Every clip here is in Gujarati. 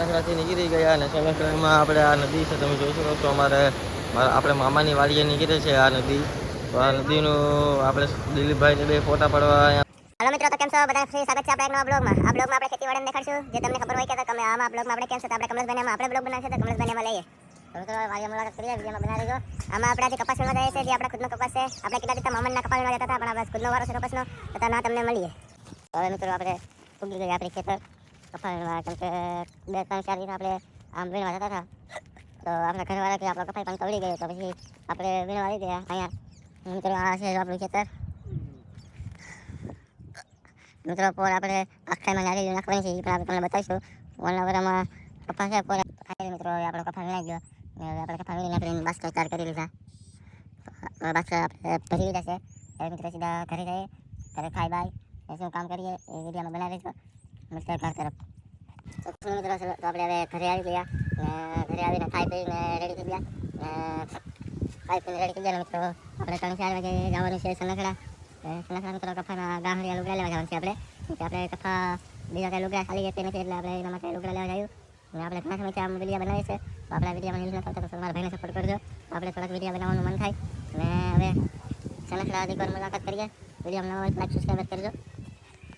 સણખરાથી નીકળી ગયા અને સણખરામાં આપણે આ નદી છે તમે જોઈ શકો છો આપણે મામાની વાડીએ નીકળે છે આ નદી. તો આ નદીનું આપણે દિલીપભાઈને બે ફોટા પડવા. હાલો મિત્રો, તો કેમ છો બધા? સ્વાગત છે આપણા એક નવા બ્લોગમાં. આ બ્લોગમાં આપણે ખેતીવાડીને દેખાડશું. જે તમને ખબર હોય કે તમે આમાં બ્લોગમાં આપણે કેમ છે તો આપણે કમલેશભાઈને આપણે બ્લોગ બનાવશે તો કમલેશભાઈને એમાં લઈએ. તો મિત્રો વાડીએ મુલાકાત કરીએ, વિડીયોમાં બનાવી દેજો. આમાં આપણે આજે કપાસ વીણવા જઈએ છીએ, જે આપણા ખુદનો કપાસ છે. આપણે કેટલા દિવસથી મામાના કપાસ વીણવા જતા હતા, પણ આપણે ખુદનો વારો છે કપાસનો, તો ના તમને મળીએ. તો હવે મિત્રો આપણે ઉગી ગયા આપણી ખેતર કપાસ વીણવા, કેમ કે 2-3-4 દિન આપણે આમ વીણવા જતા હતા. તો આપણા ઘરવાળા કે આપણો કપાસ પણ કવડી ગયો, તો પછી આપણે વીણવા આવી ગયા અહીંયા. મિત્રો આ છે આપણું ખેતર. મિત્રો પોર આપણે આખામાં નારિયેળ નાખવાની છે, એ પણ આપણે તમને બતાવીશું. ઓલના વરામાં કપાસ છે, પોર ખાઈ મિત્રો આપણો કપાસ વીણાઈ ગયો. આપણે કપાસ વીણીને આપણે બાસ્કેટ તૈયાર કરી લીધા. બાસ્કેટ આપણે ભરી લીધા છે. હવે મિત્રો સીધા ઘરે જઈએ, ઘરે ખાઈ બાય શું કામ કરીએ એ વિડીયોમાં બનાવી દઈશું. મિત્રો ઘર તરફ તો મિત્રો તો આપણે હવે ઘરે આવી ગયા ને ઘરે આવીને ખાઈ પીને રેડી થઈ ગયા ને ખાઈ પીને રેડી થઈ ગયા. મિત્રો આપણે 3-4 વાગે જવાનું છે સનખડા. સનખડા મિત્રો કપાના ગાંહડિયા લુગડા લેવા જવાનું છે આપણે. આપણે કપા બીજા કંઈ લુગડા ખાલી જતી નથી, એટલે આપણે એના માટે લુગડા લેવા જઈએ. અને આપણે ઘણા સમયથી આમ વિડીયો બનાવીએ છીએ, તો આપણા વિડીયોમાં હિલ ન કરતા તો તમારા ભાઈને સપોર્ટ કરજો. આપણે થોડાક વિડીયો બનાવવાનું મન થાય. અને હવે સનખડા એકવાર મુલાકાત કરીએ. વિડીયોમાં નવા હોય તો લાઈક સબસ્ક્રાઈબ કરજો.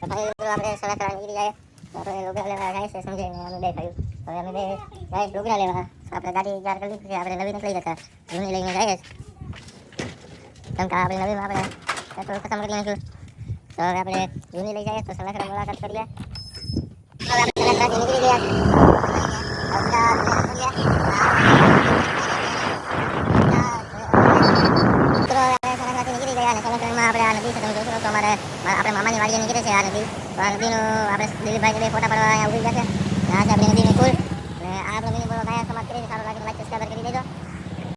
તો ભાઈ મિત્રો આપણે સનખડા નીકળી જાય તો આપણે લુગડા લેવા જાય છે સમજીને અમે બે ભાઈ. હવે અમે બે જાય લુગડા લેવા. આપણે ગાડી તૈયાર કરી દીધી, આપણે નવી નથી લઈ જતા, જૂની લઈને જઈએ. કેમ કે આપણે નવીમાં આપણે પેટ્રોલ ખતમ કરી નાખ્યું, તો હવે આપણે જૂની લઈ જઈએ. તો સનખડા મુલાકાત કરીએ. હવે આપણે સનખડાથી નીકળી ગયા. આપણે મામાની વાડીએ નીકળે છે આ નદી. તો આ નદીનું આપણે દિલીપભાઈને બે ફોટા પડવા અહીંયા ઉભી ગયા છે. આ છે આપણી નદીની પુલ ને આ આપણે મિની બોલો ગાયા સમાપ્ત કરી સારો